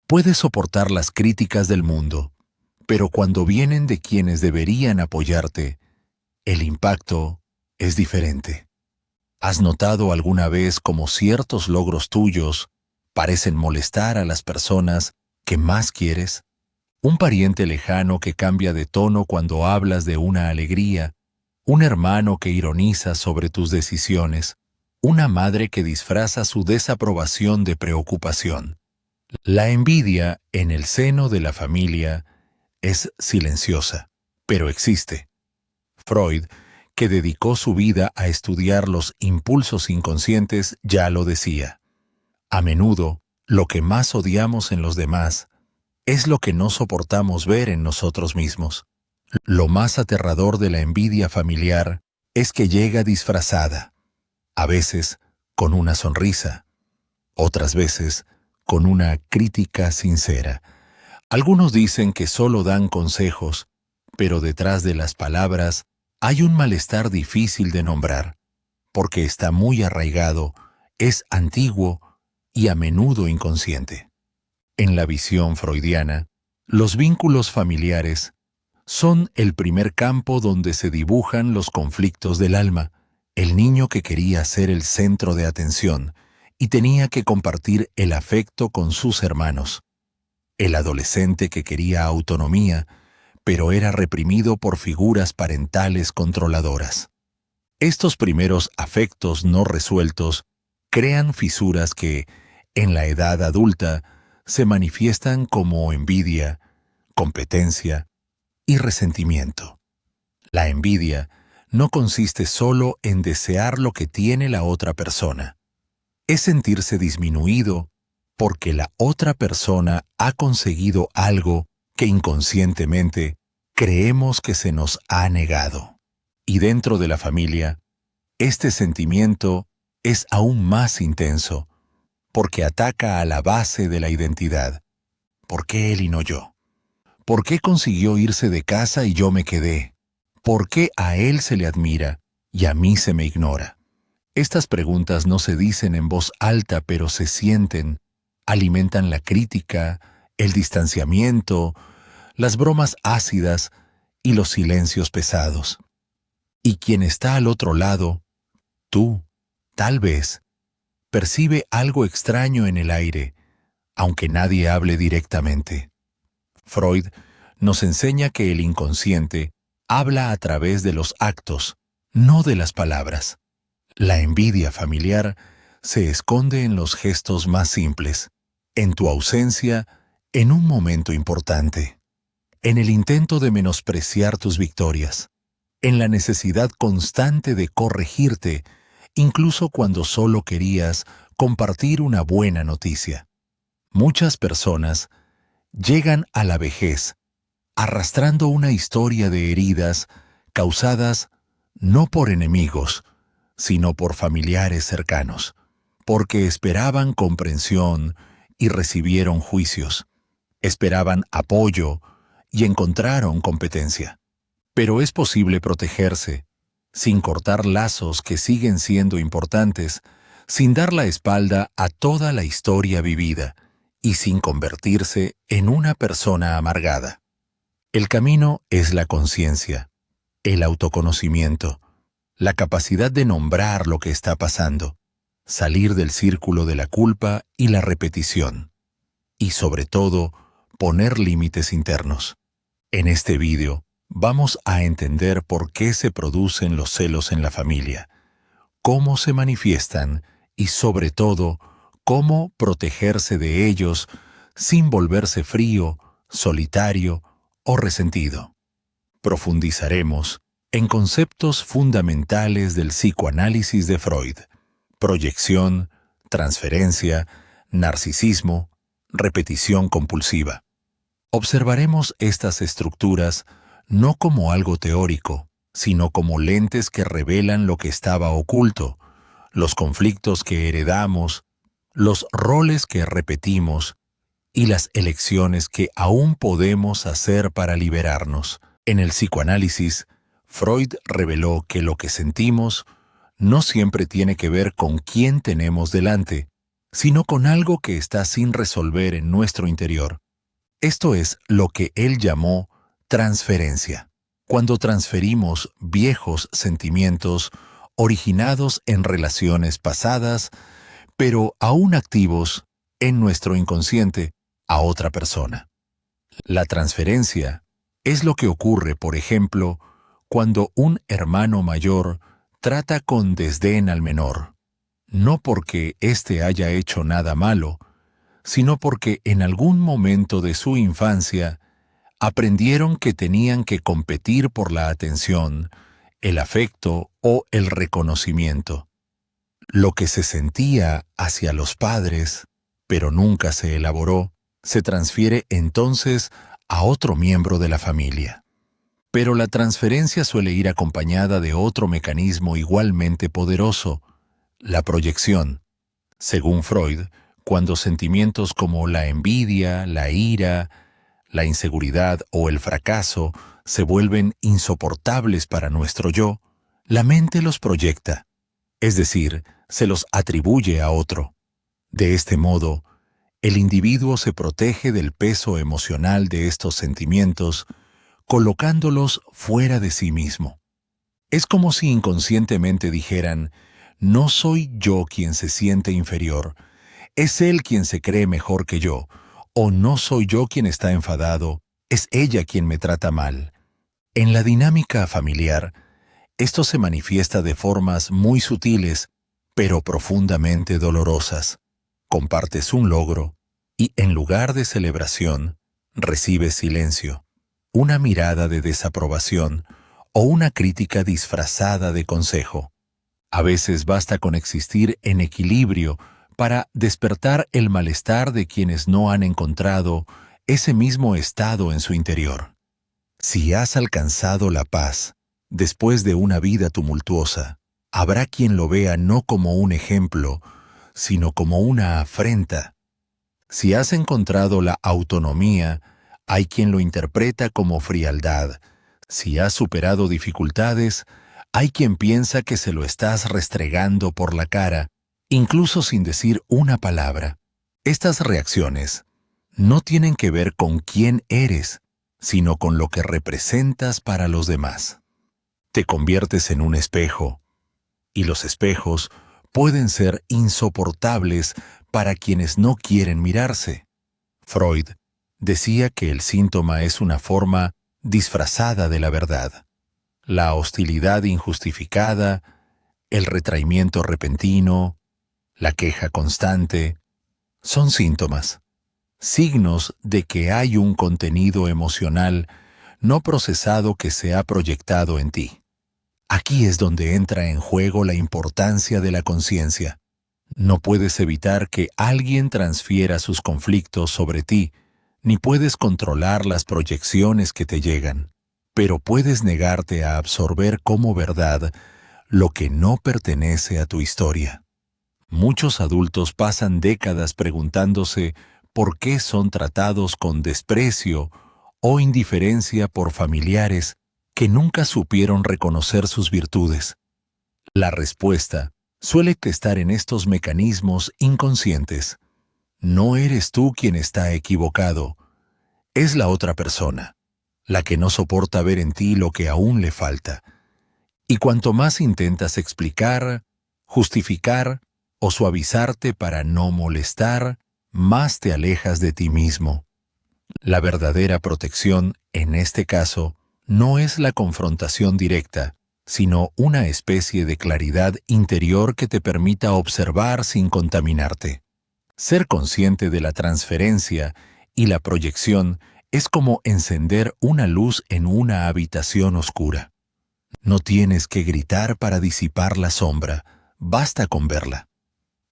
Puedes soportar las críticas del mundo, pero cuando vienen de quienes deberían apoyarte, el impacto es diferente. ¿Has notado alguna vez cómo ciertos logros tuyos parecen molestar a las personas que más quieres? Un pariente lejano que cambia de tono cuando hablas de una alegría, un hermano que ironiza sobre tus decisiones, una madre que disfraza su desaprobación de preocupación. La envidia en el seno de la familia es silenciosa, pero existe. Freud, que dedicó su vida a estudiar los impulsos inconscientes, ya lo decía. A menudo, lo que más odiamos en los demás es lo que no soportamos ver en nosotros mismos. Lo más aterrador de la envidia familiar es que llega disfrazada, a veces con una sonrisa, otras veces con una crítica sincera. Algunos dicen que solo dan consejos, pero detrás de las palabras hay un malestar difícil de nombrar, porque está muy arraigado, es antiguo y a menudo inconsciente. En la visión freudiana, los vínculos familiares son el primer campo donde se dibujan los conflictos del alma, el niño que quería ser el centro de atención y tenía que compartir el afecto con sus hermanos, el adolescente que quería autonomía, pero era reprimido por figuras parentales controladoras. Estos primeros afectos no resueltos crean fisuras que, en la edad adulta, se manifiestan como envidia, competencia y resentimiento. La envidia no consiste solo en desear lo que tiene la otra persona. Es sentirse disminuido porque la otra persona ha conseguido algo que inconscientemente creemos que se nos ha negado. Y dentro de la familia, este sentimiento es aún más intenso, porque ataca a la base de la identidad. ¿Por qué él y no yo? ¿Por qué consiguió irse de casa y yo me quedé? ¿Por qué a él se le admira y a mí se me ignora? Estas preguntas no se dicen en voz alta, pero se sienten, alimentan la crítica, el distanciamiento, las bromas ácidas y los silencios pesados. Y quien está al otro lado, tú, tal vez, percibe algo extraño en el aire, aunque nadie hable directamente. Freud nos enseña que el inconsciente habla a través de los actos, no de las palabras. La envidia familiar se esconde en los gestos más simples, en tu ausencia, en un momento importante, en el intento de menospreciar tus victorias, en la necesidad constante de corregirte, incluso cuando solo querías compartir una buena noticia. Muchas personas llegan a la vejez arrastrando una historia de heridas causadas no por enemigos, sino por familiares cercanos, porque esperaban comprensión y recibieron juicios, esperaban apoyo y encontraron competencia. Pero es posible protegerse, sin cortar lazos que siguen siendo importantes, sin dar la espalda a toda la historia vivida y sin convertirse en una persona amargada. El camino es la conciencia, el autoconocimiento, la capacidad de nombrar lo que está pasando, salir del círculo de la culpa y la repetición, y sobre todo, poner límites internos. En este vídeo, vamos a entender por qué se producen los celos en la familia, cómo se manifiestan y sobre todo, cómo protegerse de ellos sin volverse frío, solitario o resentido. Profundizaremos en conceptos fundamentales del psicoanálisis de Freud: proyección, transferencia, narcisismo, repetición compulsiva. Observaremos estas estructuras no como algo teórico, sino como lentes que revelan lo que estaba oculto, los conflictos que heredamos, los roles que repetimos y las elecciones que aún podemos hacer para liberarnos. En el psicoanálisis, Freud reveló que lo que sentimos no siempre tiene que ver con quién tenemos delante, sino con algo que está sin resolver en nuestro interior. Esto es lo que él llamó transferencia. Cuando transferimos viejos sentimientos originados en relaciones pasadas, pero aún activos en nuestro inconsciente, a otra persona. La transferencia es lo que ocurre, por ejemplo, cuando un hermano mayor trata con desdén al menor, no porque éste haya hecho nada malo, sino porque en algún momento de su infancia aprendieron que tenían que competir por la atención, el afecto o el reconocimiento. Lo que se sentía hacia los padres, pero nunca se elaboró, se transfiere entonces a otro miembro de la familia. Pero la transferencia suele ir acompañada de otro mecanismo igualmente poderoso, la proyección. Según Freud, cuando sentimientos como la envidia, la ira, la inseguridad o el fracaso se vuelven insoportables para nuestro yo, la mente los proyecta, es decir, se los atribuye a otro. De este modo, el individuo se protege del peso emocional de estos sentimientos, colocándolos fuera de sí mismo. Es como si inconscientemente dijeran, no soy yo quien se siente inferior, es él quien se cree mejor que yo, o no soy yo quien está enfadado, es ella quien me trata mal. En la dinámica familiar, esto se manifiesta de formas muy sutiles, pero profundamente dolorosas. Compartes un logro y, en lugar de celebración, recibes silencio, una mirada de desaprobación o una crítica disfrazada de consejo. A veces basta con existir en equilibrio para despertar el malestar de quienes no han encontrado ese mismo estado en su interior. Si has alcanzado la paz después de una vida tumultuosa, habrá quien lo vea no como un ejemplo, sino como una afrenta. Si has encontrado la autonomía, hay quien lo interpreta como frialdad. Si has superado dificultades, hay quien piensa que se lo estás restregando por la cara, incluso sin decir una palabra. Estas reacciones no tienen que ver con quién eres, sino con lo que representas para los demás. Te conviertes en un espejo, y los espejos pueden ser insoportables para quienes no quieren mirarse. Freud decía que el síntoma es una forma disfrazada de la verdad. La hostilidad injustificada, el retraimiento repentino, la queja constante, son síntomas, signos de que hay un contenido emocional no procesado que se ha proyectado en ti. Aquí es donde entra en juego la importancia de la conciencia. No puedes evitar que alguien transfiera sus conflictos sobre ti, ni puedes controlar las proyecciones que te llegan, pero puedes negarte a absorber como verdad lo que no pertenece a tu historia. Muchos adultos pasan décadas preguntándose por qué son tratados con desprecio o indiferencia por familiares que nunca supieron reconocer sus virtudes. La respuesta suele estar en estos mecanismos inconscientes. No eres tú quien está equivocado, es la otra persona, la que no soporta ver en ti lo que aún le falta. Y cuanto más intentas explicar, justificar o suavizarte para no molestar, más te alejas de ti mismo. La verdadera protección, en este caso, no es la confrontación directa, sino una especie de claridad interior que te permita observar sin contaminarte. Ser consciente de la transferencia y la proyección es como encender una luz en una habitación oscura. No tienes que gritar para disipar la sombra, basta con verla.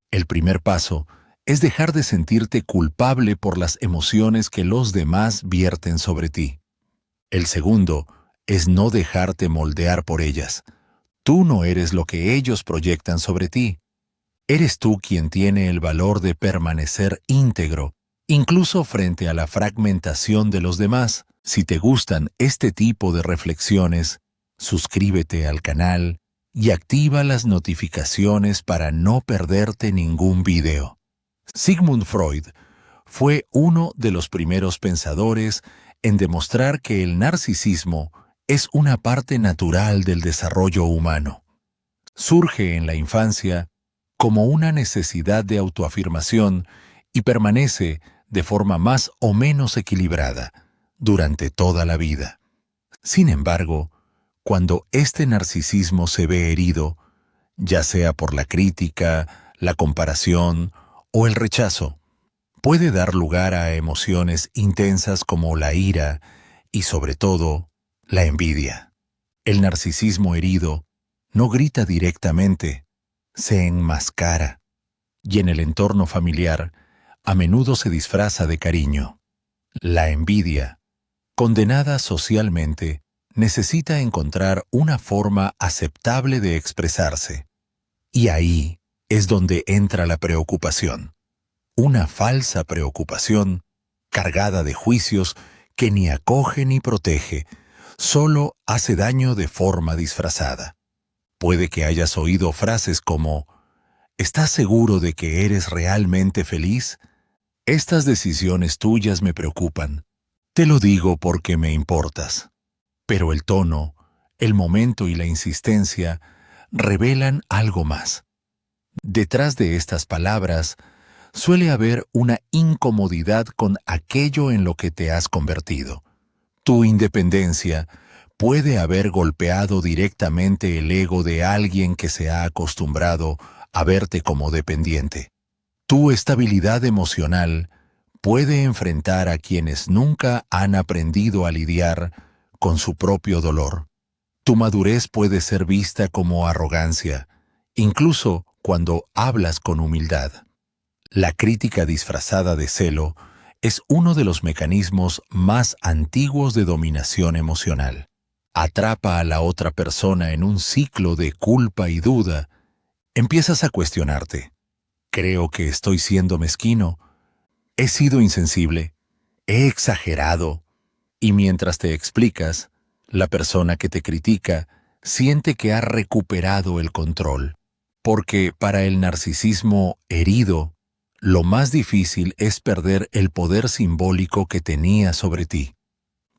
El primer paso es dejar de sentirte culpable por las emociones que los demás vierten sobre ti. El segundo es no dejarte moldear por ellas. Tú no eres lo que ellos proyectan sobre ti. Eres tú quien tiene el valor de permanecer íntegro, incluso frente a la fragmentación de los demás. Si te gustan este tipo de reflexiones, suscríbete al canal y activa las notificaciones para no perderte ningún video. Sigmund Freud fue uno de los primeros pensadores en demostrar que el narcisismo es una parte natural del desarrollo humano. Surge en la infancia como una necesidad de autoafirmación y permanece de forma más o menos equilibrada durante toda la vida. Sin embargo, cuando este narcisismo se ve herido, ya sea por la crítica, la comparación o el rechazo, puede dar lugar a emociones intensas como la ira y, sobre todo, la envidia. El narcisismo herido no grita directamente, se enmascara, y en el entorno familiar a menudo se disfraza de cariño. La envidia, condenada socialmente, necesita encontrar una forma aceptable de expresarse. Y ahí es donde entra la preocupación. Una falsa preocupación, cargada de juicios que ni acoge ni protege, solo hace daño de forma disfrazada. Puede que hayas oído frases como ¿estás seguro de que eres realmente feliz? Estas decisiones tuyas me preocupan. Te lo digo porque me importas. Pero el tono, el momento y la insistencia revelan algo más. Detrás de estas palabras suele haber una incomodidad con aquello en lo que te has convertido. Tu independencia puede haber golpeado directamente el ego de alguien que se ha acostumbrado a verte como dependiente. Tu estabilidad emocional puede enfrentar a quienes nunca han aprendido a lidiar con su propio dolor. Tu madurez puede ser vista como arrogancia, incluso cuando hablas con humildad. La crítica disfrazada de celo es uno de los mecanismos más antiguos de dominación emocional. Atrapa a la otra persona en un ciclo de culpa y duda. Empiezas a cuestionarte. ¿Creo que estoy siendo mezquino? ¿He sido insensible? ¿He exagerado? Y mientras te explicas, la persona que te critica siente que ha recuperado el control. Porque para el narcisismo herido, lo más difícil es perder el poder simbólico que tenía sobre ti.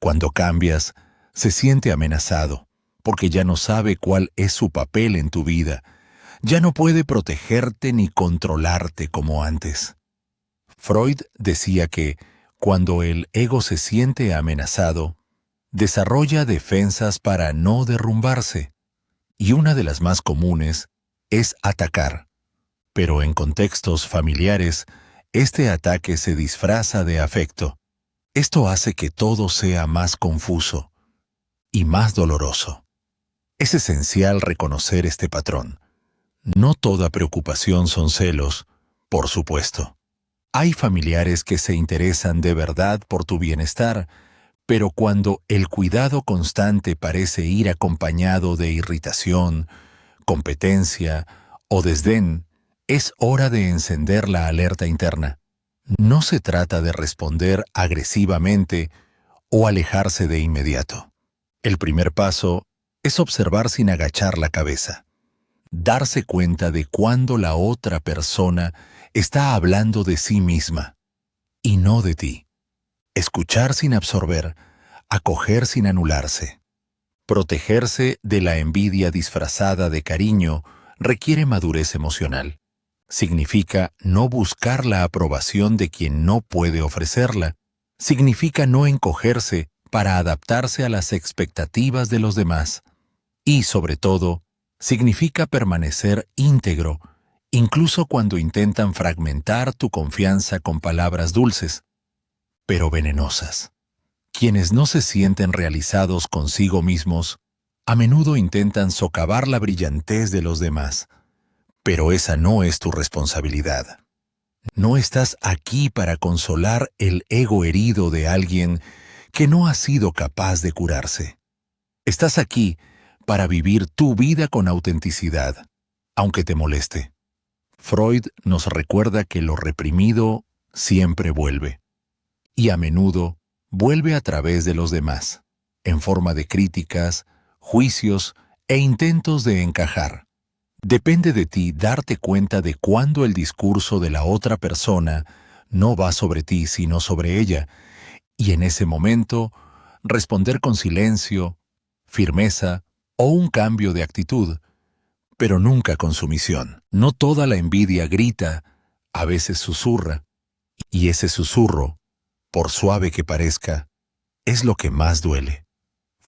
Cuando cambias, se siente amenazado, porque ya no sabe cuál es su papel en tu vida. Ya no puede protegerte ni controlarte como antes. Freud decía que, cuando el ego se siente amenazado, desarrolla defensas para no derrumbarse, y una de las más comunes es atacar. Pero en contextos familiares, este ataque se disfraza de afecto. Esto hace que todo sea más confuso y más doloroso. Es esencial reconocer este patrón. No toda preocupación son celos, por supuesto. Hay familiares que se interesan de verdad por tu bienestar, pero cuando el cuidado constante parece ir acompañado de irritación, competencia o desdén, es hora de encender la alerta interna. No se trata de responder agresivamente o alejarse de inmediato. El primer paso es observar sin agachar la cabeza. Darse cuenta de cuando la otra persona está hablando de sí misma y no de ti. Escuchar sin absorber, acoger sin anularse. Protegerse de la envidia disfrazada de cariño requiere madurez emocional. Significa no buscar la aprobación de quien no puede ofrecerla. Significa no encogerse para adaptarse a las expectativas de los demás. Y, sobre todo, significa permanecer íntegro, incluso cuando intentan fragmentar tu confianza con palabras dulces, pero venenosas. Quienes no se sienten realizados consigo mismos, a menudo intentan socavar la brillantez de los demás. Pero esa no es tu responsabilidad. No estás aquí para consolar el ego herido de alguien que no ha sido capaz de curarse. Estás aquí para vivir tu vida con autenticidad, aunque te moleste. Freud nos recuerda que lo reprimido siempre vuelve, y a menudo vuelve a través de los demás, en forma de críticas, juicios e intentos de encajar. Depende de ti darte cuenta de cuándo el discurso de la otra persona no va sobre ti, sino sobre ella, y en ese momento responder con silencio, firmeza o un cambio de actitud, pero nunca con sumisión. No toda la envidia grita, a veces susurra, y ese susurro, por suave que parezca, es lo que más duele.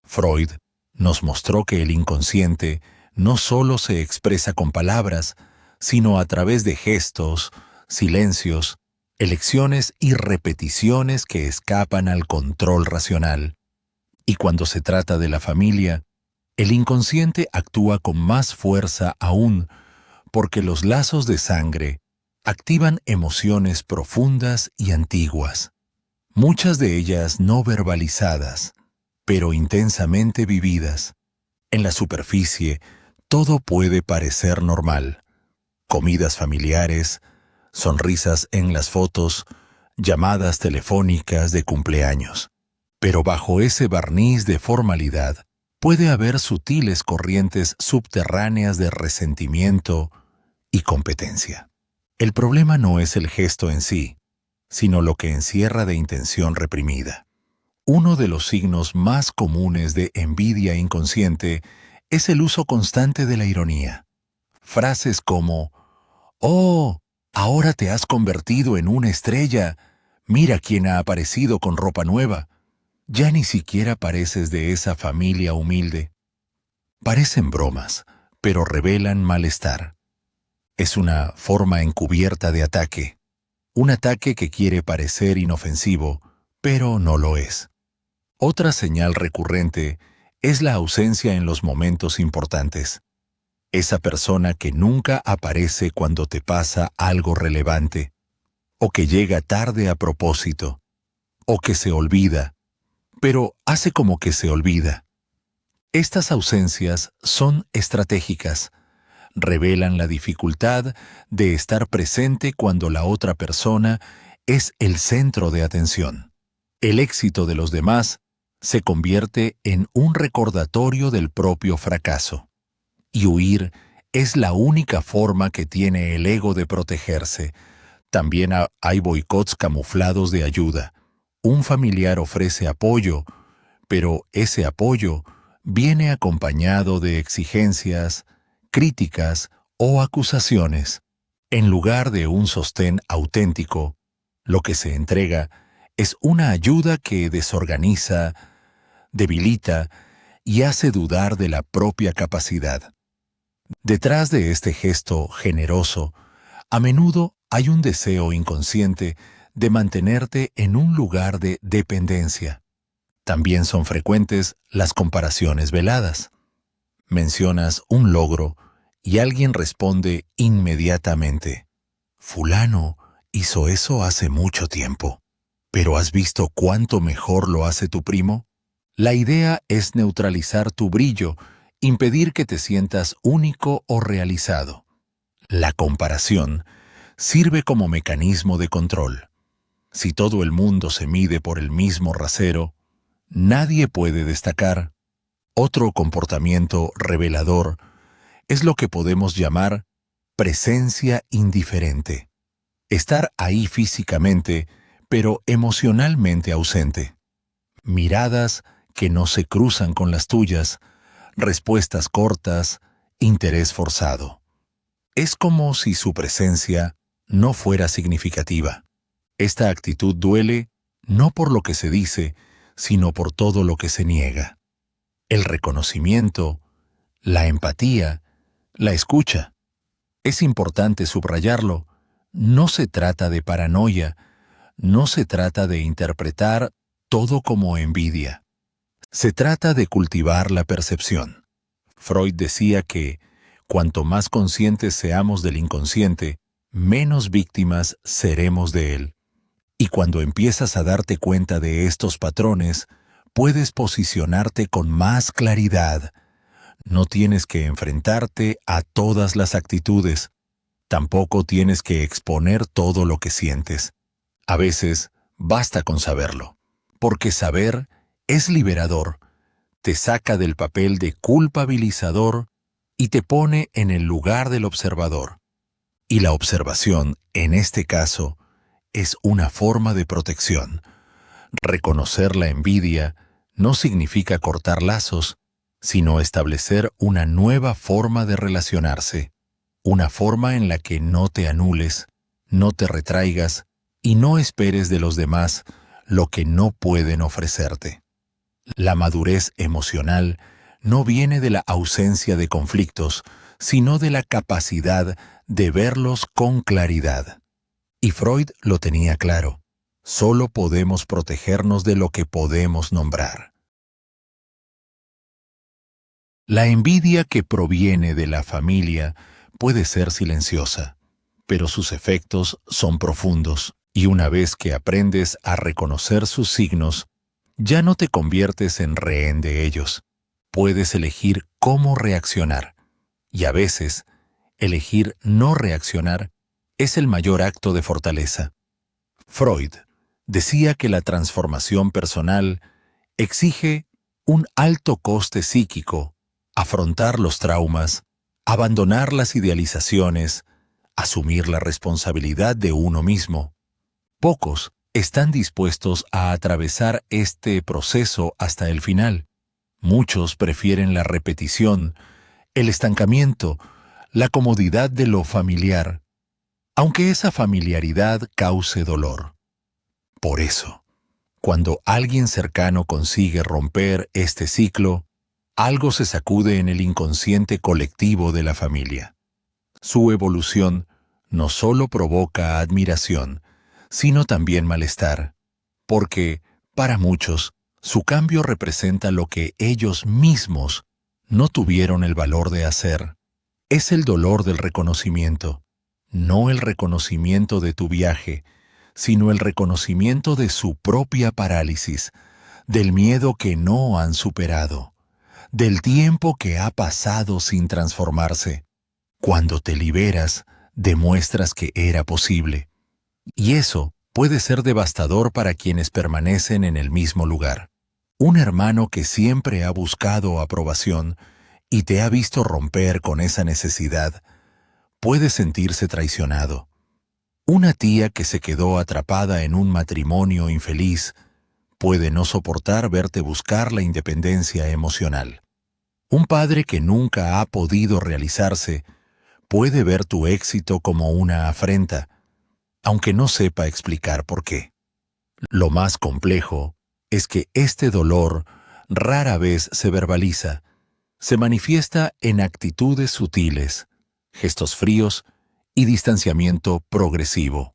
Freud nos mostró que el inconsciente no solo se expresa con palabras, sino a través de gestos, silencios, elecciones y repeticiones que escapan al control racional. Y cuando se trata de la familia, el inconsciente actúa con más fuerza aún, porque los lazos de sangre activan emociones profundas y antiguas, muchas de ellas no verbalizadas, pero intensamente vividas. En la superficie, todo puede parecer normal. Comidas familiares, sonrisas en las fotos, llamadas telefónicas de cumpleaños. Pero bajo ese barniz de formalidad, puede haber sutiles corrientes subterráneas de resentimiento y competencia. El problema no es el gesto en sí, sino lo que encierra de intención reprimida. Uno de los signos más comunes de envidia inconsciente es el uso constante de la ironía. Frases como, «Oh, ahora te has convertido en una estrella. Mira quién ha aparecido con ropa nueva. Ya ni siquiera pareces de esa familia humilde». Parecen bromas, pero revelan malestar. Es una forma encubierta de ataque. Un ataque que quiere parecer inofensivo, pero no lo es. Otra señal recurrente es la ausencia en los momentos importantes. Esa persona que nunca aparece cuando te pasa algo relevante, o que llega tarde a propósito, o que se olvida, pero hace como que se olvida. Estas ausencias son estratégicas, revelan la dificultad de estar presente cuando la otra persona es el centro de atención. El éxito de los demás se convierte en un recordatorio del propio fracaso. Y huir es la única forma que tiene el ego de protegerse. También hay boicots camuflados de ayuda. Un familiar ofrece apoyo, pero ese apoyo viene acompañado de exigencias, críticas o acusaciones. En lugar de un sostén auténtico, lo que se entrega es una ayuda que desorganiza, debilita y hace dudar de la propia capacidad. Detrás de este gesto generoso, a menudo hay un deseo inconsciente de mantenerte en un lugar de dependencia. También son frecuentes las comparaciones veladas. Mencionas un logro y alguien responde inmediatamente: «Fulano hizo eso hace mucho tiempo, pero ¿has visto cuánto mejor lo hace tu primo?». La idea es neutralizar tu brillo, impedir que te sientas único o realizado. La comparación sirve como mecanismo de control. Si todo el mundo se mide por el mismo rasero, nadie puede destacar. Otro comportamiento revelador es lo que podemos llamar presencia indiferente. Estar ahí físicamente, pero emocionalmente ausente. Miradas que no se cruzan con las tuyas, respuestas cortas, interés forzado. Es como si su presencia no fuera significativa. Esta actitud duele no por lo que se dice, sino por todo lo que se niega. El reconocimiento, la empatía, la escucha. Es importante subrayarlo. No se trata de paranoia, no se trata de interpretar todo como envidia. Se trata de cultivar la percepción. Freud decía que, cuanto más conscientes seamos del inconsciente, menos víctimas seremos de él. Y cuando empiezas a darte cuenta de estos patrones, puedes posicionarte con más claridad. No tienes que enfrentarte a todas las actitudes. Tampoco tienes que exponer todo lo que sientes. A veces, basta con saberlo, porque saber es liberador, te saca del papel de culpabilizador y te pone en el lugar del observador. Y la observación, en este caso, es una forma de protección. Reconocer la envidia no significa cortar lazos, sino establecer una nueva forma de relacionarse, una forma en la que no te anules, no te retraigas y no esperes de los demás lo que no pueden ofrecerte. La madurez emocional no viene de la ausencia de conflictos, sino de la capacidad de verlos con claridad. Y Freud lo tenía claro. Solo podemos protegernos de lo que podemos nombrar. La envidia que proviene de la familia puede ser silenciosa, pero sus efectos son profundos, y una vez que aprendes a reconocer sus signos, ya no te conviertes en rehén de ellos. Puedes elegir cómo reaccionar, y a veces, elegir no reaccionar es el mayor acto de fortaleza. Freud decía que la transformación personal exige un alto coste psíquico, afrontar los traumas, abandonar las idealizaciones, asumir la responsabilidad de uno mismo. Pocos están dispuestos a atravesar este proceso hasta el final. Muchos prefieren la repetición, el estancamiento, la comodidad de lo familiar, aunque esa familiaridad cause dolor. Por eso, cuando alguien cercano consigue romper este ciclo, algo se sacude en el inconsciente colectivo de la familia. Su evolución no solo provoca admiración, sino también malestar, porque, para muchos, su cambio representa lo que ellos mismos no tuvieron el valor de hacer. Es el dolor del reconocimiento, no el reconocimiento de tu viaje, sino el reconocimiento de su propia parálisis, del miedo que no han superado, del tiempo que ha pasado sin transformarse. Cuando te liberas, demuestras que era posible. Y eso puede ser devastador para quienes permanecen en el mismo lugar. Un hermano que siempre ha buscado aprobación y te ha visto romper con esa necesidad, puede sentirse traicionado. Una tía que se quedó atrapada en un matrimonio infeliz puede no soportar verte buscar la independencia emocional. Un padre que nunca ha podido realizarse puede ver tu éxito como una afrenta, aunque no sepa explicar por qué. Lo más complejo es que este dolor rara vez se verbaliza, se manifiesta en actitudes sutiles, gestos fríos y distanciamiento progresivo.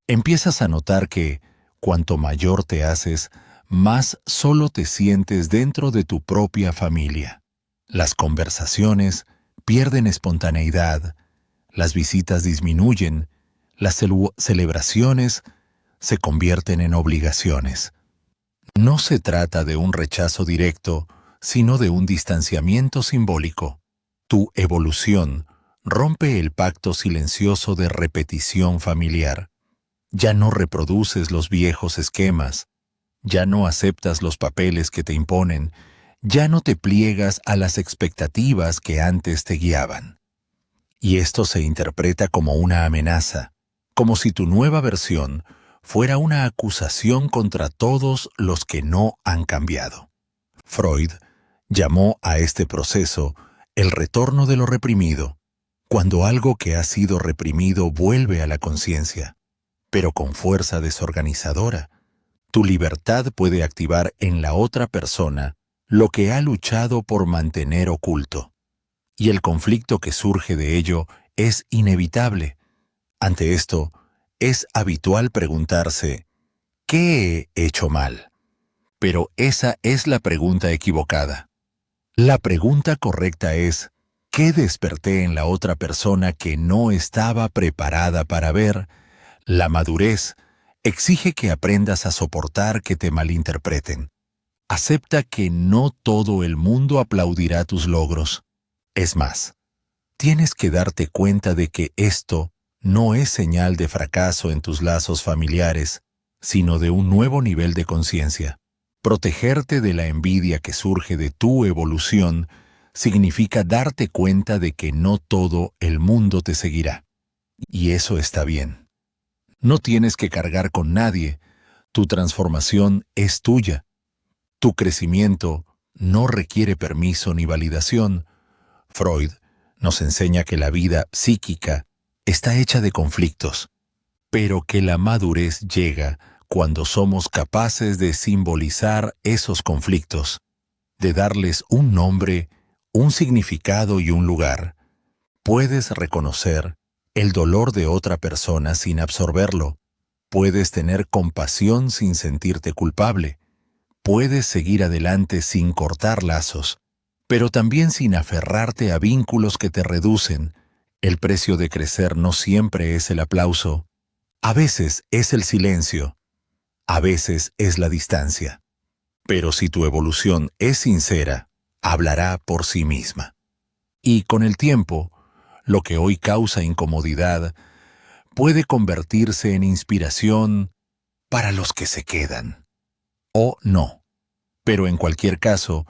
Empiezas a notar que, cuanto mayor te haces, más solo te sientes dentro de tu propia familia. Las conversaciones pierden espontaneidad, las visitas disminuyen, las celebraciones se convierten en obligaciones. No se trata de un rechazo directo, sino de un distanciamiento simbólico. Tu evolución rompe el pacto silencioso de repetición familiar. Ya no reproduces los viejos esquemas, ya no aceptas los papeles que te imponen, ya no te pliegas a las expectativas que antes te guiaban. Y esto se interpreta como una amenaza, como si tu nueva versión fuera una acusación contra todos los que no han cambiado. Freud llamó a este proceso el retorno de lo reprimido, cuando algo que ha sido reprimido vuelve a la conciencia, pero con fuerza desorganizadora. Tu libertad puede activar en la otra persona lo que ha luchado por mantener oculto, y el conflicto que surge de ello es inevitable. Ante esto, es habitual preguntarse, ¿qué he hecho mal? Pero esa es la pregunta equivocada. La pregunta correcta es, ¿qué desperté en la otra persona que no estaba preparada para ver? La madurez exige que aprendas a soportar que te malinterpreten. Acepta que no todo el mundo aplaudirá tus logros. Es más, tienes que darte cuenta de que esto no es señal de fracaso en tus lazos familiares, sino de un nuevo nivel de conciencia. Protegerte de la envidia que surge de tu evolución significa darte cuenta de que no todo el mundo te seguirá. Y eso está bien. No tienes que cargar con nadie. Tu transformación es tuya. Tu crecimiento no requiere permiso ni validación. Freud nos enseña que la vida psíquica está hecha de conflictos, pero que la madurez llega cuando somos capaces de simbolizar esos conflictos, de darles un nombre, un significado y un lugar. Puedes reconocer el dolor de otra persona sin absorberlo. Puedes tener compasión sin sentirte culpable. Puedes seguir adelante sin cortar lazos, pero también sin aferrarte a vínculos que te reducen. El precio de crecer no siempre es el aplauso. A veces es el silencio. A veces es la distancia. Pero si tu evolución es sincera, hablará por sí misma. Y con el tiempo, lo que hoy causa incomodidad puede convertirse en inspiración para los que se quedan. O no. Pero en cualquier caso,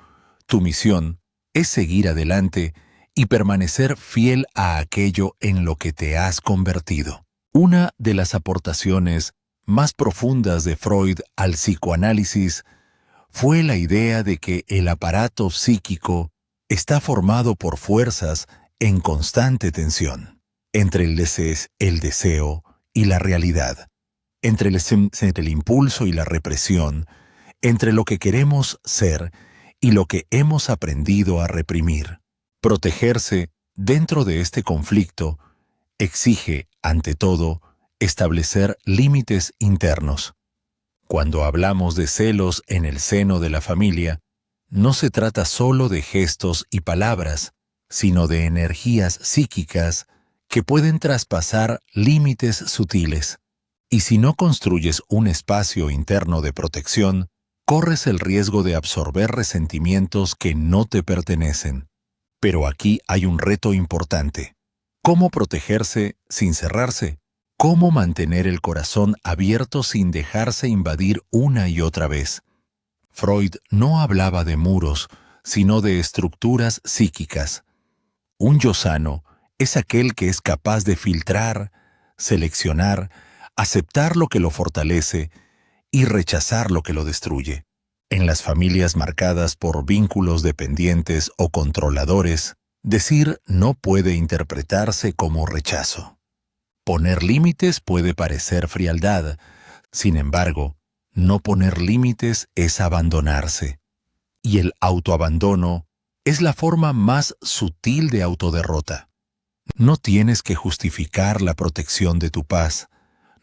tu misión es seguir adelante y permanecer fiel a aquello en lo que te has convertido. Una de las aportaciones más profundas de Freud al psicoanálisis fue la idea de que el aparato psíquico está formado por fuerzas en constante tensión, entre el deseo y la realidad, entre el impulso y la represión, entre lo que queremos ser y lo que hemos aprendido a reprimir. Protegerse dentro de este conflicto exige, ante todo, establecer límites internos. Cuando hablamos de celos en el seno de la familia, no se trata solo de gestos y palabras, sino de energías psíquicas que pueden traspasar límites sutiles. Y si no construyes un espacio interno de protección, corres el riesgo de absorber resentimientos que no te pertenecen. Pero aquí hay un reto importante. ¿Cómo protegerse sin cerrarse? ¿Cómo mantener el corazón abierto sin dejarse invadir una y otra vez? Freud no hablaba de muros, sino de estructuras psíquicas. Un yo sano es aquel que es capaz de filtrar, seleccionar, aceptar lo que lo fortalece y rechazar lo que lo destruye. En las familias marcadas por vínculos dependientes o controladores, decir no puede interpretarse como rechazo. Poner límites puede parecer frialdad. Sin embargo, no poner límites es abandonarse. Y el autoabandono es la forma más sutil de autoderrota. No tienes que justificar la protección de tu paz.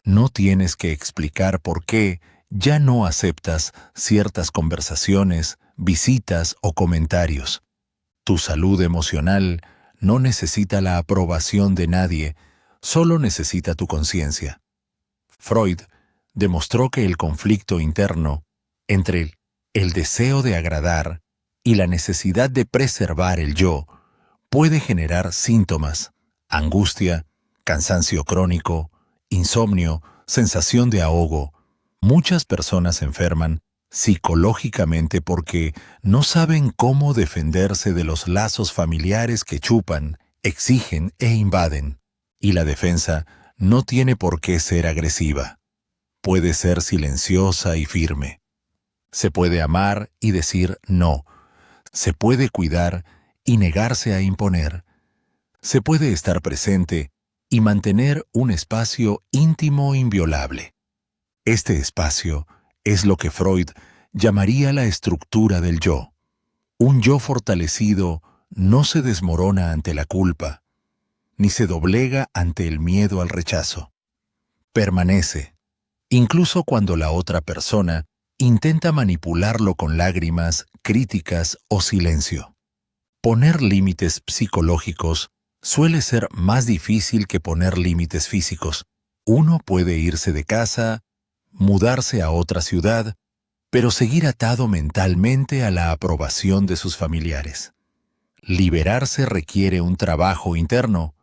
No tienes que explicar por qué ya no aceptas ciertas conversaciones, visitas o comentarios. Tu salud emocional no necesita la aprobación de nadie, solo necesita tu conciencia. Freud demostró que el conflicto interno entre el deseo de agradar y la necesidad de preservar el yo puede generar síntomas: angustia, cansancio crónico, insomnio, sensación de ahogo. Muchas personas enferman psicológicamente porque no saben cómo defenderse de los lazos familiares que chupan, exigen e invaden. Y la defensa no tiene por qué ser agresiva. Puede ser silenciosa y firme. Se puede amar y decir no. Se puede cuidar y negarse a imponer. Se puede estar presente y mantener un espacio íntimo e inviolable. Este espacio es lo que Freud llamaría la estructura del yo. Un yo fortalecido no se desmorona ante la culpa, ni se doblega ante el miedo al rechazo. Permanece, incluso cuando la otra persona intenta manipularlo con lágrimas, críticas o silencio. Poner límites psicológicos suele ser más difícil que poner límites físicos. Uno puede irse de casa, mudarse a otra ciudad, pero seguir atado mentalmente a la aprobación de sus familiares. Liberarse requiere un trabajo interno,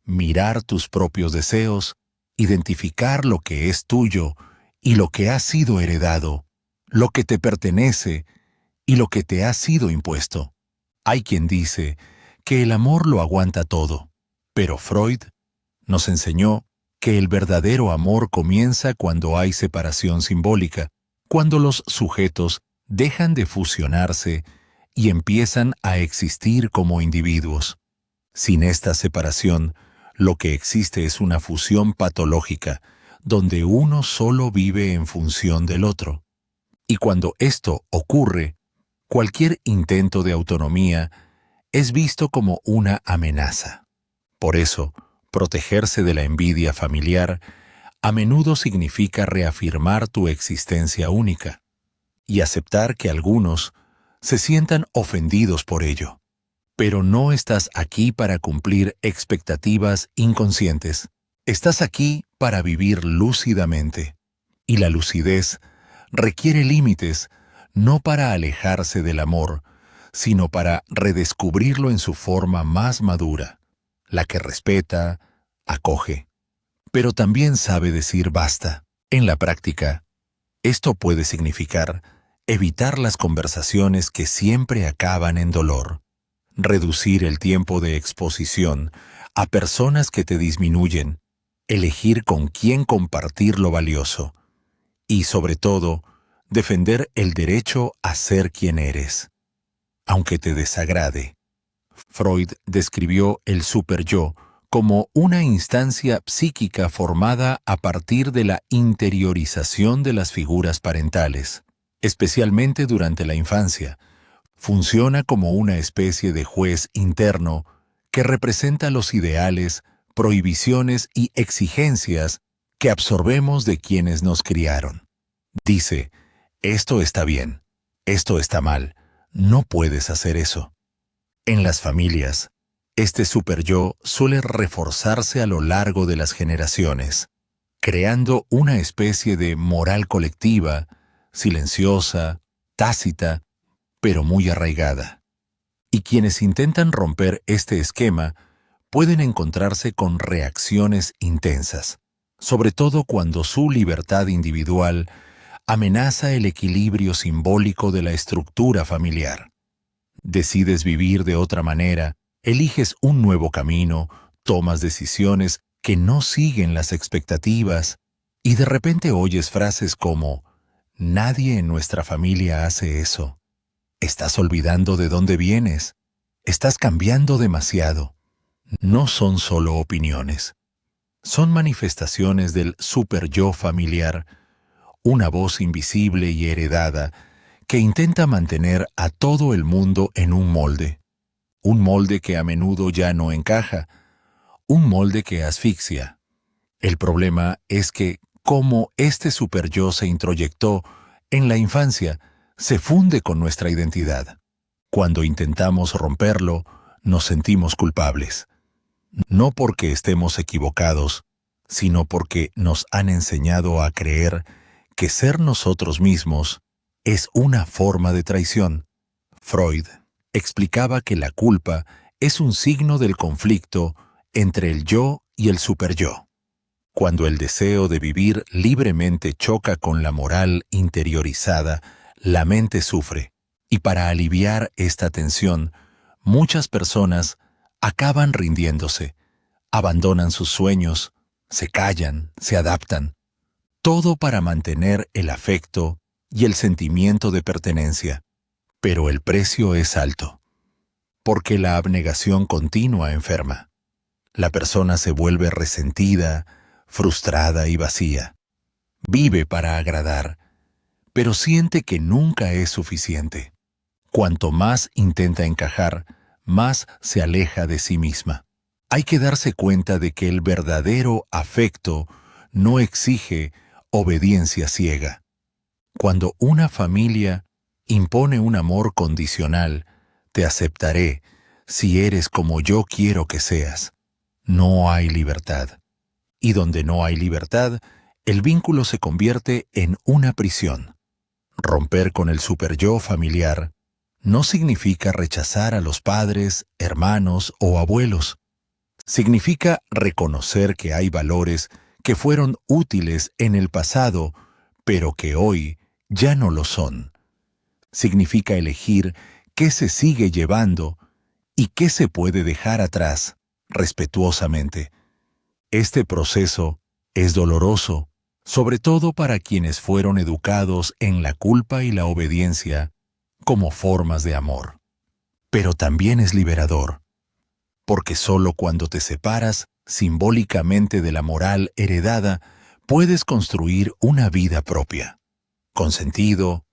mirar tus propios deseos, identificar lo que es tuyo y lo que ha sido heredado, lo que te pertenece y lo que te ha sido impuesto. Hay quien dice que el amor lo aguanta todo, pero Freud nos enseñó que el verdadero amor comienza cuando hay separación simbólica, cuando los sujetos dejan de fusionarse y empiezan a existir como individuos. Sin esta separación, lo que existe es una fusión patológica, donde uno solo vive en función del otro. Y cuando esto ocurre, cualquier intento de autonomía es visto como una amenaza. Por eso, protegerse de la envidia familiar a menudo significa reafirmar tu existencia única y aceptar que algunos se sientan ofendidos por ello. Pero no estás aquí para cumplir expectativas inconscientes. Estás aquí para vivir lúcidamente. Y la lucidez requiere límites, no para alejarse del amor, sino para redescubrirlo en su forma más madura, la que respeta, acoge, pero también sabe decir basta. En la práctica, esto puede significar evitar las conversaciones que siempre acaban en dolor, reducir el tiempo de exposición a personas que te disminuyen, elegir con quién compartir lo valioso y, sobre todo, defender el derecho a ser quien eres, aunque te desagrade. Freud describió el superyo como una instancia psíquica formada a partir de la interiorización de las figuras parentales, especialmente durante la infancia. Funciona como una especie de juez interno que representa los ideales, prohibiciones y exigencias que absorbemos de quienes nos criaron. Dice, esto está bien, esto está mal, no puedes hacer eso. En las familias, este superyo suele reforzarse a lo largo de las generaciones, creando una especie de moral colectiva, silenciosa, tácita, pero muy arraigada. Y quienes intentan romper este esquema pueden encontrarse con reacciones intensas, sobre todo cuando su libertad individual amenaza el equilibrio simbólico de la estructura familiar. Decides vivir de otra manera, eliges un nuevo camino, tomas decisiones que no siguen las expectativas y de repente oyes frases como «Nadie en nuestra familia hace eso. Estás olvidando de dónde vienes. Estás cambiando demasiado». No son solo opiniones. Son manifestaciones del superyo familiar, una voz invisible y heredada que intenta mantener a todo el mundo en un molde que a menudo ya no encaja, un molde que asfixia. El problema es que, como este superyo se introyectó en la infancia, se funde con nuestra identidad. Cuando intentamos romperlo, nos sentimos culpables. No porque estemos equivocados, sino porque nos han enseñado a creer que ser nosotros mismos es una forma de traición. Freud explicaba que la culpa es un signo del conflicto entre el yo y el superyo. Cuando el deseo de vivir libremente choca con la moral interiorizada, la mente sufre, y para aliviar esta tensión, muchas personas acaban rindiéndose, abandonan sus sueños, se callan, se adaptan, todo para mantener el afecto y el sentimiento de pertenencia. Pero el precio es alto, porque la abnegación continua enferma. La persona se vuelve resentida, frustrada y vacía. Vive para agradar, pero siente que nunca es suficiente. Cuanto más intenta encajar, más se aleja de sí misma. Hay que darse cuenta de que el verdadero afecto no exige obediencia ciega. Cuando una familia impone un amor condicional, te aceptaré si eres como yo quiero que seas. No hay libertad. Y donde no hay libertad, el vínculo se convierte en una prisión. Romper con el superyo familiar no significa rechazar a los padres, hermanos o abuelos. Significa reconocer que hay valores que fueron útiles en el pasado, pero que hoy ya no lo son. Significa elegir qué se sigue llevando y qué se puede dejar atrás, respetuosamente. Este proceso es doloroso, sobre todo para quienes fueron educados en la culpa y la obediencia como formas de amor. Pero también es liberador, porque solo cuando te separas simbólicamente de la moral heredada, puedes construir una vida propia, con sentido,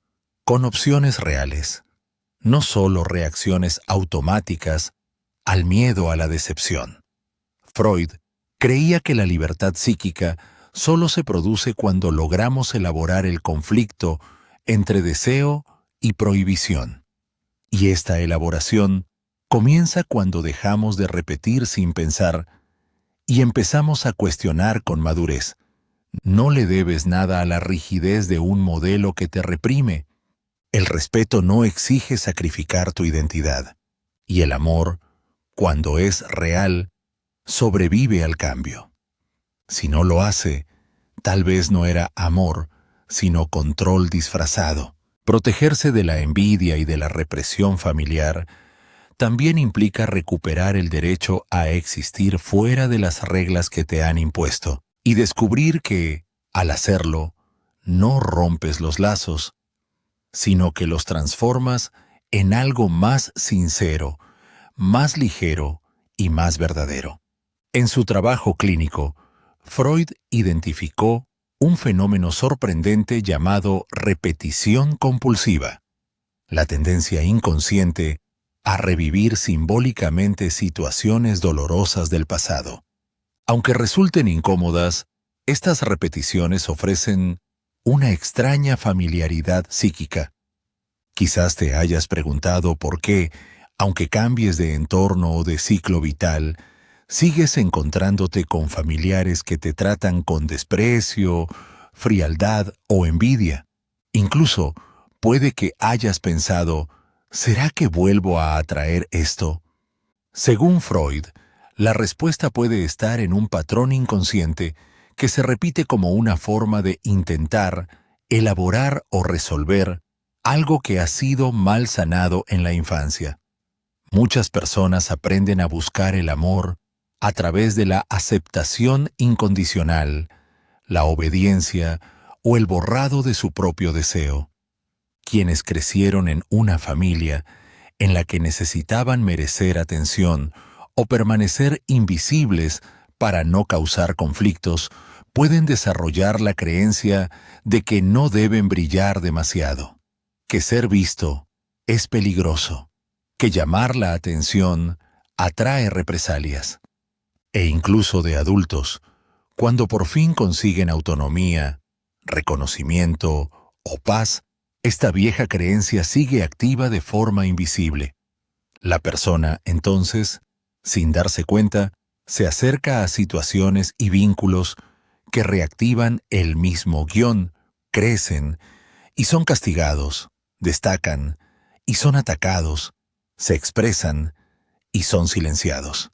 con opciones reales, no solo reacciones automáticas al miedo a la decepción. Freud creía que la libertad psíquica solo se produce cuando logramos elaborar el conflicto entre deseo y prohibición. Y esta elaboración comienza cuando dejamos de repetir sin pensar y empezamos a cuestionar con madurez. No le debes nada a la rigidez de un modelo que te reprime. El respeto no exige sacrificar tu identidad. Y el amor, cuando es real, sobrevive al cambio. Si no lo hace, tal vez no era amor, sino control disfrazado. Protegerse de la envidia y de la represión familiar también implica recuperar el derecho a existir fuera de las reglas que te han impuesto y descubrir que, al hacerlo, no rompes los lazos, sino que los transformas en algo más sincero, más ligero y más verdadero. En su trabajo clínico, Freud identificó un fenómeno sorprendente llamado repetición compulsiva, la tendencia inconsciente a revivir simbólicamente situaciones dolorosas del pasado. Aunque resulten incómodas, estas repeticiones ofrecen una extraña familiaridad psíquica. Quizás te hayas preguntado por qué, aunque cambies de entorno o de ciclo vital, sigues encontrándote con familiares que te tratan con desprecio, frialdad o envidia. Incluso puede que hayas pensado, ¿será que vuelvo a atraer esto? Según Freud, la respuesta puede estar en un patrón inconsciente que se repite como una forma de intentar elaborar o resolver algo que ha sido mal sanado en la infancia. Muchas personas aprenden a buscar el amor a través de la aceptación incondicional, la obediencia o el borrado de su propio deseo. Quienes crecieron en una familia en la que necesitaban merecer atención o permanecer invisibles para no causar conflictos, pueden desarrollar la creencia de que no deben brillar demasiado, que ser visto es peligroso, que llamar la atención atrae represalias. E incluso de adultos, cuando por fin consiguen autonomía, reconocimiento o paz, esta vieja creencia sigue activa de forma invisible. La persona, entonces, sin darse cuenta, se acerca a situaciones y vínculos que reactivan el mismo guión, crecen y son castigados, destacan y son atacados, se expresan y son silenciados.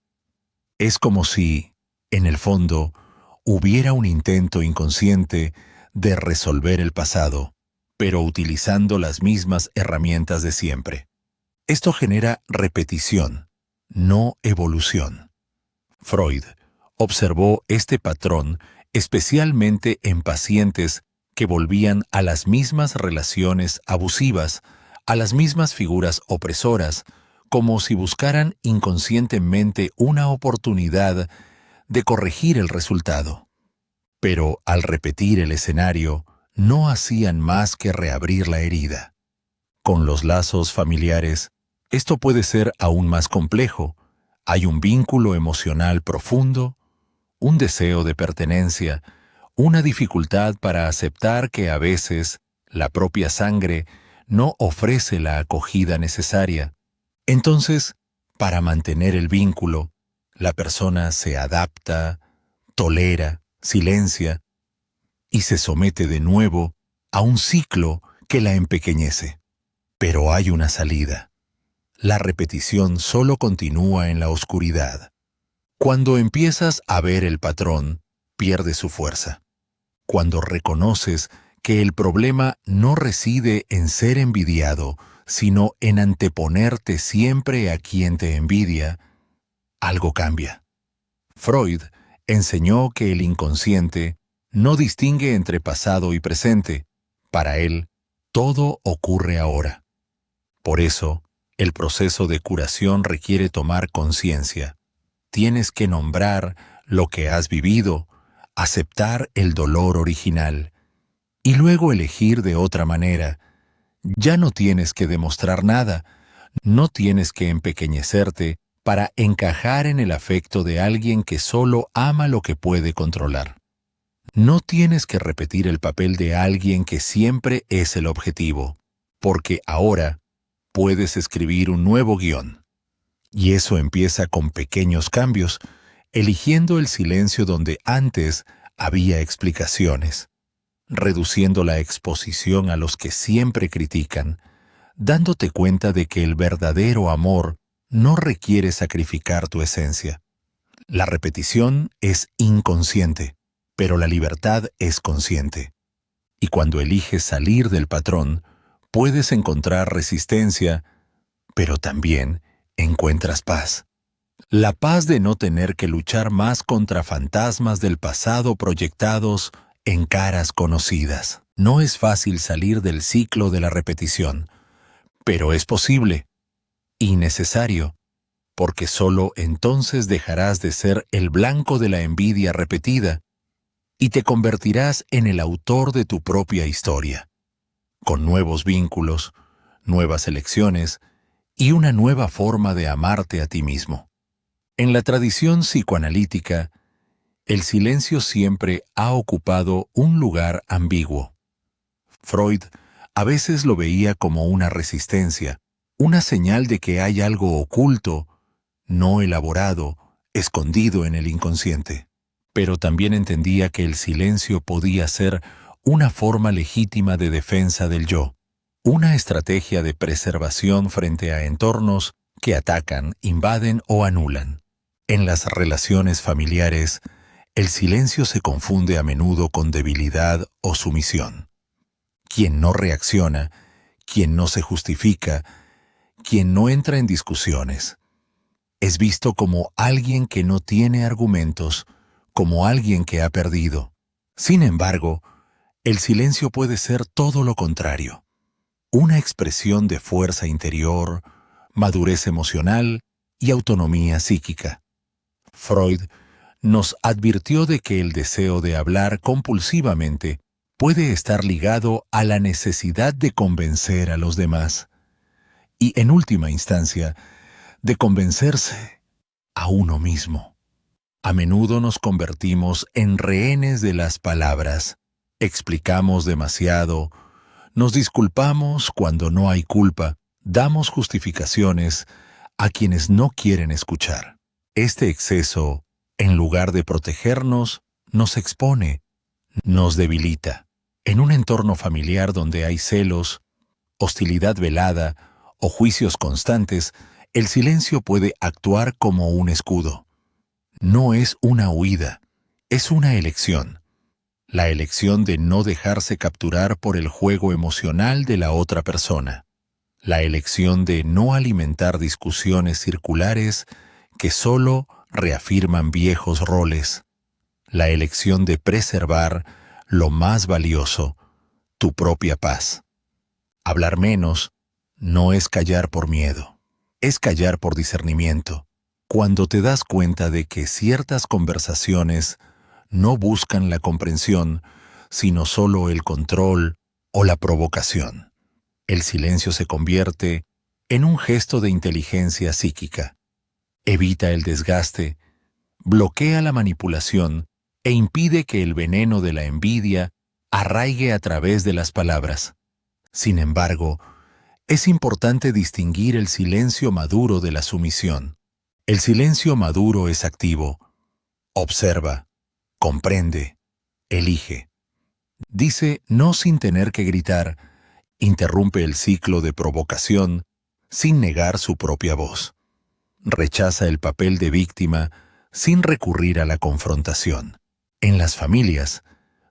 Es como si, en el fondo, hubiera un intento inconsciente de resolver el pasado, pero utilizando las mismas herramientas de siempre. Esto genera repetición, no evolución. Freud observó este patrón especialmente en pacientes que volvían a las mismas relaciones abusivas, a las mismas figuras opresoras, como si buscaran inconscientemente una oportunidad de corregir el resultado. Pero al repetir el escenario, no hacían más que reabrir la herida. Con los lazos familiares, esto puede ser aún más complejo. Hay un vínculo emocional profundo, un deseo de pertenencia, una dificultad para aceptar que a veces la propia sangre no ofrece la acogida necesaria. Entonces, para mantener el vínculo, la persona se adapta, tolera, silencia y se somete de nuevo a un ciclo que la empequeñece. Pero hay una salida. La repetición solo continúa en la oscuridad. Cuando empiezas a ver el patrón, pierde su fuerza. Cuando reconoces que el problema no reside en ser envidiado, sino en anteponerte siempre a quien te envidia, algo cambia. Freud enseñó que el inconsciente no distingue entre pasado y presente. Para él, todo ocurre ahora. Por eso, el proceso de curación requiere tomar conciencia. Tienes que nombrar lo que has vivido, aceptar el dolor original y luego elegir de otra manera. Ya no tienes que demostrar nada, no tienes que empequeñecerte para encajar en el afecto de alguien que solo ama lo que puede controlar. No tienes que repetir el papel de alguien que siempre es el objetivo, porque ahora puedes escribir un nuevo guión. Y eso empieza con pequeños cambios, eligiendo el silencio donde antes había explicaciones, reduciendo la exposición a los que siempre critican, dándote cuenta de que el verdadero amor no requiere sacrificar tu esencia. La repetición es inconsciente, pero la libertad es consciente. Y cuando eliges salir del patrón, puedes encontrar resistencia, pero también encuentras paz. La paz de no tener que luchar más contra fantasmas del pasado proyectados en caras conocidas. No es fácil salir del ciclo de la repetición, pero es posible y necesario, porque solo entonces dejarás de ser el blanco de la envidia repetida y te convertirás en el autor de tu propia historia, con nuevos vínculos, nuevas elecciones y una nueva forma de amarte a ti mismo. En la tradición psicoanalítica, el silencio siempre ha ocupado un lugar ambiguo. Freud a veces lo veía como una resistencia, una señal de que hay algo oculto, no elaborado, escondido en el inconsciente. Pero también entendía que el silencio podía ser una forma legítima de defensa del yo, una estrategia de preservación frente a entornos que atacan, invaden o anulan. En las relaciones familiares, el silencio se confunde a menudo con debilidad o sumisión. Quien no reacciona, quien no se justifica, quien no entra en discusiones, es visto como alguien que no tiene argumentos, como alguien que ha perdido. Sin embargo, el silencio puede ser todo lo contrario, una expresión de fuerza interior, madurez emocional y autonomía psíquica. Freud nos advirtió de que el deseo de hablar compulsivamente puede estar ligado a la necesidad de convencer a los demás y, en última instancia, de convencerse a uno mismo. A menudo nos convertimos en rehenes de las palabras, explicamos demasiado, nos disculpamos cuando no hay culpa, damos justificaciones a quienes no quieren escuchar. Este exceso, en lugar de protegernos, nos expone, nos debilita. En un entorno familiar donde hay celos, hostilidad velada o juicios constantes, el silencio puede actuar como un escudo. No es una huida, es una elección. La elección de no dejarse capturar por el juego emocional de la otra persona. La elección de no alimentar discusiones circulares que solo reafirman viejos roles. La elección de preservar lo más valioso, tu propia paz. Hablar menos no es callar por miedo, es callar por discernimiento. Cuando te das cuenta de que ciertas conversaciones no buscan la comprensión, sino solo el control o la provocación. El silencio se convierte en un gesto de inteligencia psíquica. Evita el desgaste, bloquea la manipulación e impide que el veneno de la envidia arraigue a través de las palabras. Sin embargo, es importante distinguir el silencio maduro de la sumisión. El silencio maduro es activo. Observa, comprende, elige. Dice no sin tener que gritar, interrumpe el ciclo de provocación sin negar su propia voz. Rechaza el papel de víctima sin recurrir a la confrontación. En las familias,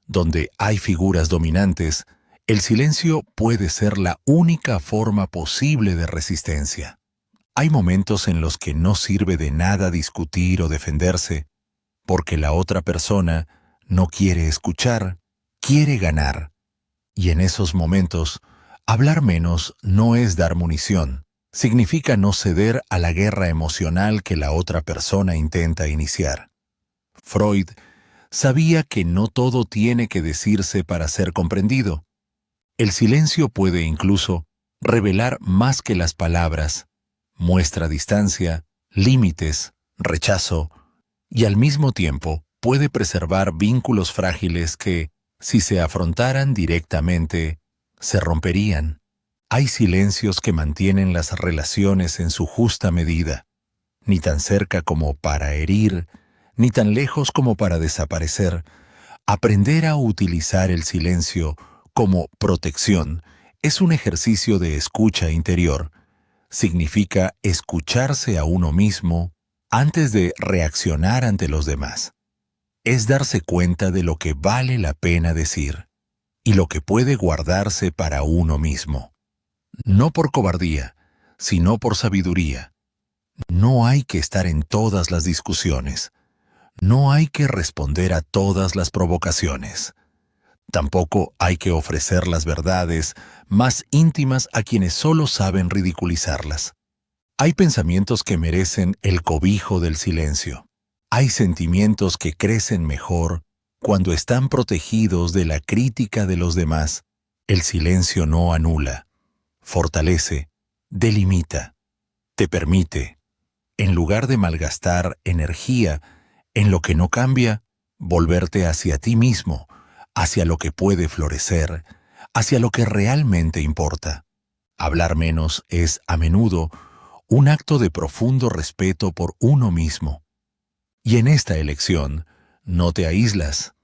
donde hay figuras dominantes, El silencio puede ser la única forma posible de resistencia. Hay momentos en los que no sirve de nada discutir o defenderse, porque la otra persona no quiere escuchar, quiere ganar. Y en esos momentos, hablar menos no es dar munición. Significa no ceder a la guerra emocional que la otra persona intenta iniciar. Freud sabía que no todo tiene que decirse para ser comprendido. El silencio puede incluso revelar más que las palabras, muestra distancia, límites, rechazo, y al mismo tiempo puede preservar vínculos frágiles que, si se afrontaran directamente, se romperían. Hay silencios que mantienen las relaciones en su justa medida, ni tan cerca como para herir, ni tan lejos como para desaparecer. Aprender a utilizar el silencio como protección es un ejercicio de escucha interior. Significa escucharse a uno mismo antes de reaccionar ante los demás. Es darse cuenta de lo que vale la pena decir y lo que puede guardarse para uno mismo. No por cobardía, sino por sabiduría. No hay que estar en todas las discusiones. No hay que responder a todas las provocaciones. Tampoco hay que ofrecer las verdades más íntimas a quienes solo saben ridiculizarlas. Hay pensamientos que merecen el cobijo del silencio. Hay sentimientos que crecen mejor cuando están protegidos de la crítica de los demás. El silencio no anula, fortalece, delimita, te permite, en lugar de malgastar energía en lo que no cambia, volverte hacia ti mismo, hacia lo que puede florecer, hacia lo que realmente importa. Hablar menos es, a menudo, un acto de profundo respeto por uno mismo. Y en esta elección, no te aíslas,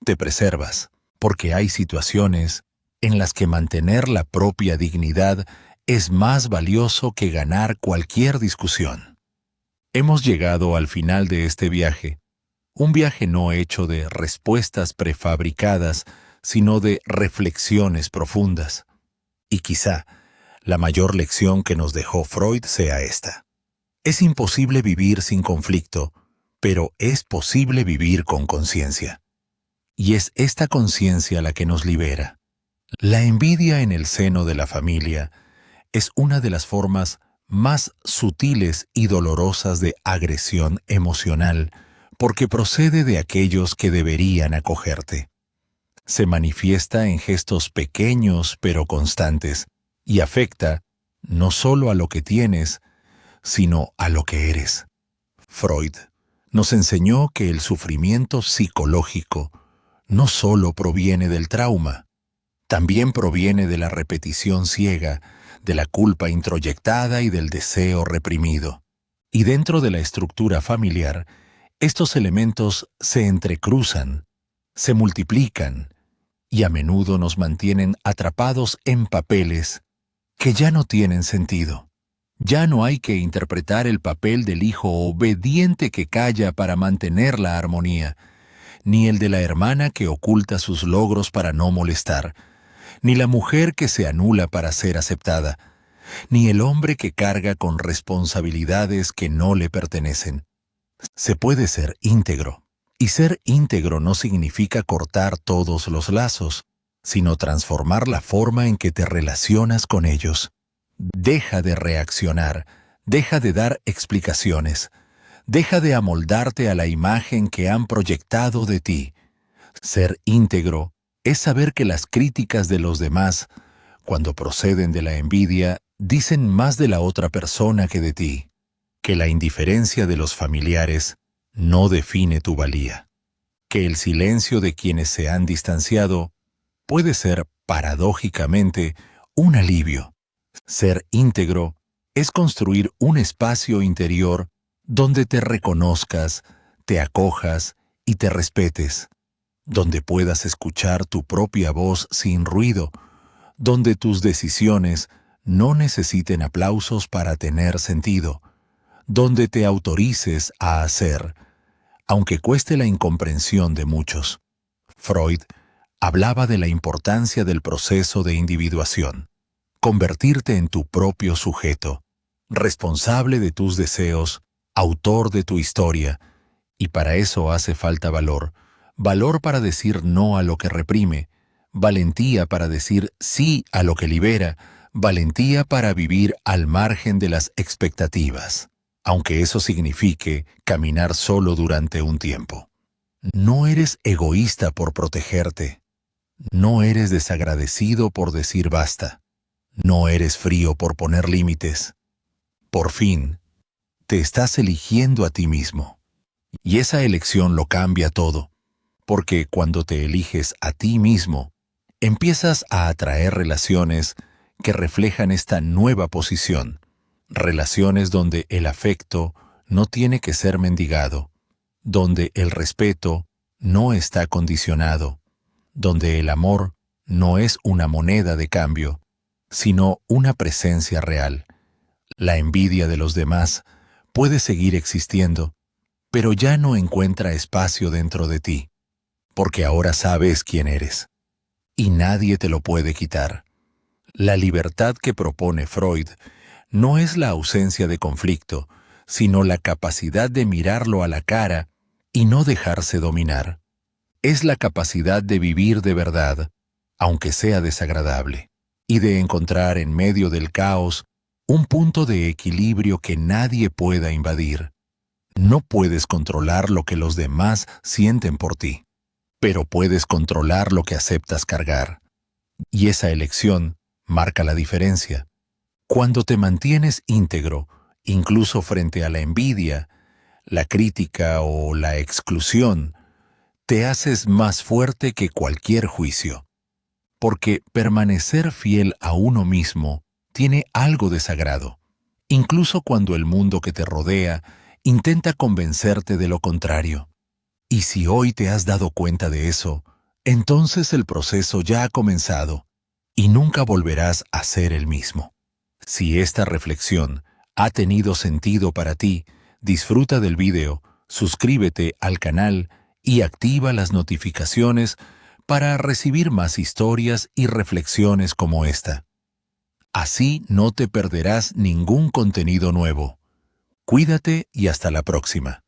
te preservas, porque hay situaciones en las que mantener la propia dignidad es más valioso que ganar cualquier discusión. Hemos llegado al final de este viaje, un viaje no hecho de respuestas prefabricadas, sino de reflexiones profundas. Y quizá la mayor lección que nos dejó Freud sea esta. Es imposible vivir sin conflicto, pero es posible vivir con conciencia. Y es esta conciencia la que nos libera. La envidia en el seno de la familia es una de las formas más sutiles y dolorosas de agresión emocional, porque procede de aquellos que deberían acogerte. Se manifiesta en gestos pequeños pero constantes y afecta no solo a lo que tienes, sino a lo que eres. Freud nos enseñó que el sufrimiento psicológico no solo proviene del trauma, también proviene de la repetición ciega, de la culpa introyectada y del deseo reprimido. Y dentro de la estructura familiar, estos elementos se entrecruzan, se multiplican y a menudo nos mantienen atrapados en papeles que ya no tienen sentido. Ya no hay que interpretar el papel del hijo obediente que calla para mantener la armonía, ni el de la hermana que oculta sus logros para no molestar, ni la mujer que se anula para ser aceptada, ni el hombre que carga con responsabilidades que no le pertenecen. Se puede ser íntegro, y ser íntegro no significa cortar todos los lazos, sino transformar la forma en que te relacionas con ellos. Deja de reaccionar, deja de dar explicaciones, deja de amoldarte a la imagen que han proyectado de ti. Ser íntegro es saber que las críticas de los demás, cuando proceden de la envidia, dicen más de la otra persona que de ti. Que la indiferencia de los familiares no define tu valía. Que el silencio de quienes se han distanciado puede ser, paradójicamente, un alivio. Ser íntegro es construir un espacio interior donde te reconozcas, te acojas y te respetes, donde puedas escuchar tu propia voz sin ruido, donde tus decisiones no necesiten aplausos para tener sentido, donde te autorices a hacer, aunque cueste la incomprensión de muchos. Freud Hablaba de la importancia del proceso de individuación, convertirte en tu propio sujeto, responsable de tus deseos, autor de tu historia, y para eso hace falta valor, valor para decir no a lo que reprime, valentía para decir sí a lo que libera, valentía para vivir al margen de las expectativas, aunque eso signifique caminar solo durante un tiempo. No eres egoísta por protegerte, no eres desagradecido por decir basta, no eres frío por poner límites. Por fin, te estás eligiendo a ti mismo. Y esa elección lo cambia todo, porque cuando te eliges a ti mismo, empiezas a atraer relaciones que reflejan esta nueva posición, relaciones donde el afecto no tiene que ser mendigado, donde el respeto no está condicionado, donde el amor no es una moneda de cambio, sino una presencia real. La envidia de los demás puede seguir existiendo, pero ya no encuentra espacio dentro de ti, porque ahora sabes quién eres, y nadie te lo puede quitar. La libertad que propone Freud no es la ausencia de conflicto, sino la capacidad de mirarlo a la cara y no dejarse dominar. Es la capacidad de vivir de verdad, aunque sea desagradable, y de encontrar en medio del caos un punto de equilibrio que nadie pueda invadir. No puedes controlar lo que los demás sienten por ti, pero puedes controlar lo que aceptas cargar. Y esa elección marca la diferencia. Cuando te mantienes íntegro, incluso frente a la envidia, la crítica o la exclusión, te haces más fuerte que cualquier juicio. Porque permanecer fiel a uno mismo tiene algo de sagrado, incluso cuando el mundo que te rodea intenta convencerte de lo contrario. Y si hoy te has dado cuenta de eso, entonces el proceso ya ha comenzado y nunca volverás a ser el mismo. Si esta reflexión ha tenido sentido para ti, disfruta del video, suscríbete al canal y activa las notificaciones para recibir más historias y reflexiones como esta. Así no te perderás ningún contenido nuevo. Cuídate y hasta la próxima.